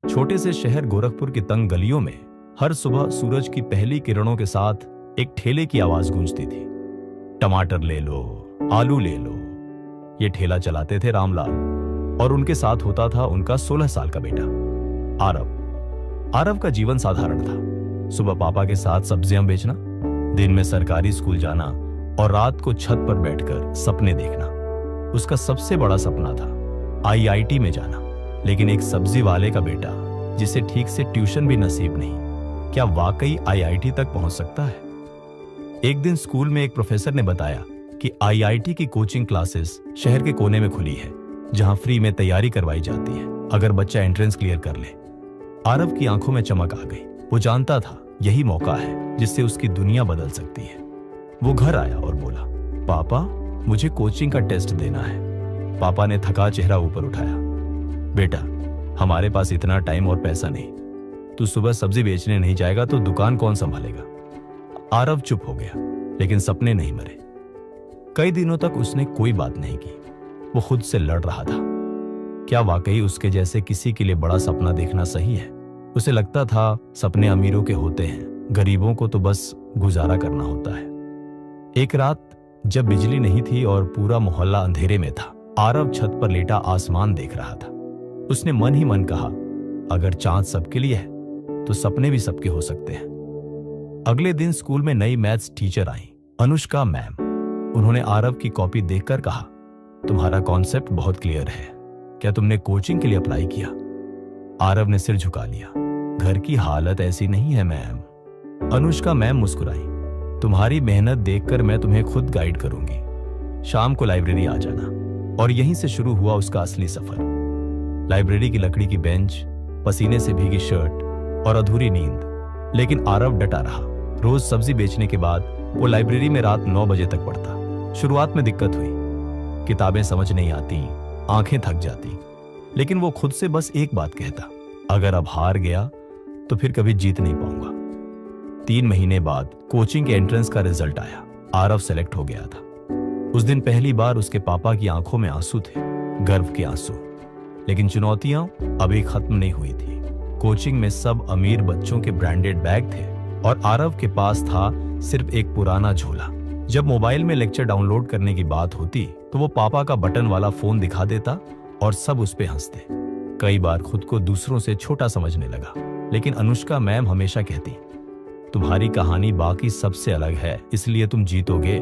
छोटे से शहर गोरखपुर की तंग गलियों में हर सुबह सूरज की पहली किरणों के साथ एक ठेले की आवाज गूंजती थी। टमाटर ले लो, आलू ले लो। ये ठेला चलाते थे रामलाल और उनके साथ होता था उनका 16 साल का बेटा आरव। आरव का जीवन साधारण था। सुबह पापा के साथ सब्जियां बेचना, दिन में सरकारी स्कूल जाना और रात को छत पर बैठकर सपने देखना। उसका सबसे बड़ा सपना था आईआईटी में जाना। लेकिन एक सब्जी वाले का बेटा जिसे ठीक से ट्यूशन भी नसीब नहीं, क्या वाकई आईआईटी तक पहुंच सकता है? एक दिन स्कूल में एक प्रोफेसर ने बताया कि आईआईटी की कोचिंग क्लासेस शहर के कोने में खुली है, जहां फ्री में तैयारी करवाई जाती है अगर बच्चा एंट्रेंस क्लियर कर ले। आरव की आंखों में चमक आ गई। वो जानता था यही मौका है जिससे उसकी दुनिया बदल सकती है। वो घर आया और बोला, पापा मुझे कोचिंग का टेस्ट देना है। पापा ने थका चेहरा ऊपर उठाया, बेटा हमारे पास इतना टाइम और पैसा नहीं। तू सुबह सब्जी बेचने नहीं जाएगा तो दुकान कौन संभालेगा? आरव चुप हो गया, लेकिन सपने नहीं मरे। कई दिनों तक उसने कोई बात नहीं की। वो खुद से लड़ रहा था। क्या वाकई उसके जैसे किसी के लिए बड़ा सपना देखना सही है? उसे लगता था सपने अमीरों के होते हैं, गरीबों को तो बस गुजारा करना होता है। एक रात जब बिजली नहीं थी और पूरा मोहल्ला अंधेरे में था, आरव छत पर लेटा आसमान देख रहा था। उसने मन ही मन कहा, अगर चांद सबके लिए है तो सपने भी सबके हो सकते हैं। अगले दिन स्कूल में नई मैथ्स टीचर आई, अनुष्का मैम। उन्होंने आरव की कॉपी देखकर कहा, तुम्हारा कॉन्सेप्ट बहुत क्लियर है। क्या तुमने कोचिंग के लिए अप्लाई किया? आरव ने सिर झुका लिया। घर की हालत ऐसी नहीं है मैम। अनुष्का मैम मुस्कुराई, तुम्हारी मेहनत देखकर मैं तुम्हें खुद गाइड करूंगी। शाम को लाइब्रेरी आ जाना। और यहीं से शुरू हुआ उसका असली सफर। लाइब्रेरी की लकड़ी की बेंच, पसीने से भीगी शर्ट और अधूरी नींद। लेकिन आरव डटा रहा। रोज सब्जी बेचने के बाद वो लाइब्रेरी में रात 9 बजे तक पढ़ता। शुरुआत में दिक्कत हुई, किताबें समझ नहीं आती, आंखें थक जाती। लेकिन वो खुद से बस एक बात कहता, अगर अब हार गया तो फिर कभी जीत नहीं पाऊंगा। 3 महीने बाद कोचिंग के एंट्रेंस का रिजल्ट आया। आरव सेलेक्ट हो गया था। उस दिन पहली बार उसके पापा की आंखों में आंसू थे, गर्व के आंसू। लेकिन चुनौतियां अभी खत्म नहीं हुई थी। कोचिंग में सब अमीर बच्चों के ब्रांडेड बैग थे और आरव के पास था सिर्फ एक पुराना झोला। जब मोबाइल में लेक्चर डाउनलोड करने की बात होती तो वो पापा का बटन वाला फोन दिखा देता और सब उस पे हंसते। कई बार खुद को दूसरों से छोटा समझने लगा। लेकिन अनुष्का मैम हमेशा कहती, तुम्हारी कहानी बाकी सबसे अलग है, इसलिए तुम जीतोगे।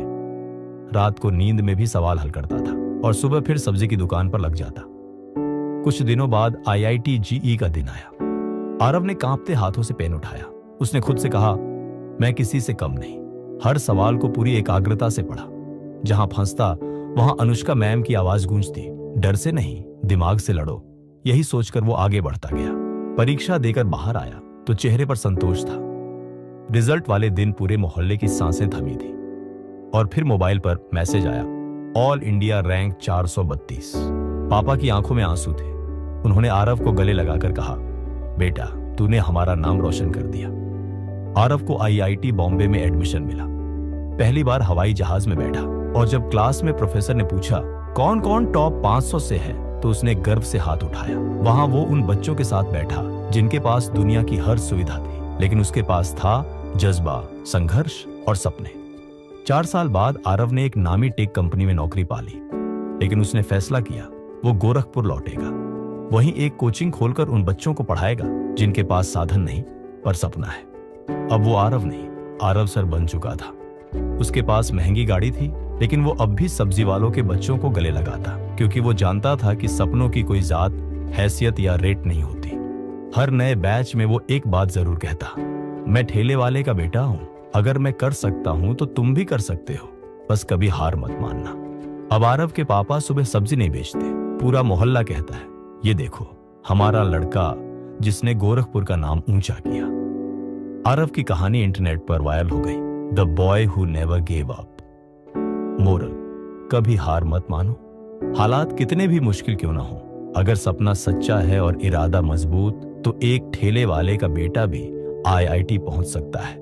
रात को नींद में भी सवाल हल करता था और सुबह फिर सब्जी की दुकान पर लग जाता। कुछ दिनों बाद आईआईटी जेईई का दिन आया। आरव ने कांपते हाथों से पेन उठाया। उसने खुद से कहा, मैं किसी से कम नहीं। हर सवाल को पूरी एकाग्रता से पढ़ा। जहां फंसता वहां अनुष्का मैम की आवाज गूंजती, डर से नहीं, दिमाग से लड़ो। यही सोचकर वो आगे बढ़ता गया। परीक्षा देकर बाहर आया तो चेहरे पर संतोष था। रिजल्ट वाले दिन पूरे मोहल्ले की सांसें थमी थी। और फिर मोबाइल पर मैसेज आया, ऑल इंडिया रैंक 432। पापा की आंखों में आंसू थे। उन्होंने आरव को गले लगाकर कहा, बेटा तूने हमारा नाम रोशन कर दिया। आरव को आईआईटी बॉम्बे में एडमिशन मिला। पहली बार हवाई जहाज में बैठा और जब क्लास में प्रोफेसर ने पूछा कौन कौन टॉप 500 से है तो उसने गर्व से हाथ उठाया। वहां वो उन बच्चों के साथ बैठा जिनके पास दुनिया की हर सुविधा थी, लेकिन उसके पास था जज्बा, संघर्ष और सपने। 4 साल बाद आरव ने एक नामी टेक कंपनी में नौकरी पा ली। लेकिन उसने फैसला किया वो गोरखपुर लौटेगा। वहीं एक कोचिंग खोलकर उन बच्चों को पढ़ाएगा जिनके पास साधन नहीं पर सपना है। अब वो आरव नहीं, आरव सर बन चुका था। उसके पास महंगी गाड़ी थी, लेकिन वो अब भी सब्जी वालों के बच्चों को गले लगाता, क्योंकि वो जानता था कि सपनों की कोई जात, हैसियत या रेट नहीं होती। हर नए बैच में वो एक बात जरूर कहता, मैं ठेले वाले का बेटा हूं। अगर मैं कर सकता हूं तो तुम भी कर सकते हो, बस कभी हार मत मानना। अब आरव के पापा सुबह सब्जी नहीं बेचते। पूरा मोहल्ला कहता है, ये देखो हमारा लड़का जिसने गोरखपुर का नाम ऊंचा किया। आरव की कहानी इंटरनेट पर वायरल हो गई, the boy who never gave up. Moral, कभी हार मत मानो। हालात कितने भी मुश्किल क्यों ना हो, अगर सपना सच्चा है और इरादा मजबूत तो एक ठेले वाले का बेटा भी आईआईटी पहुंच सकता है।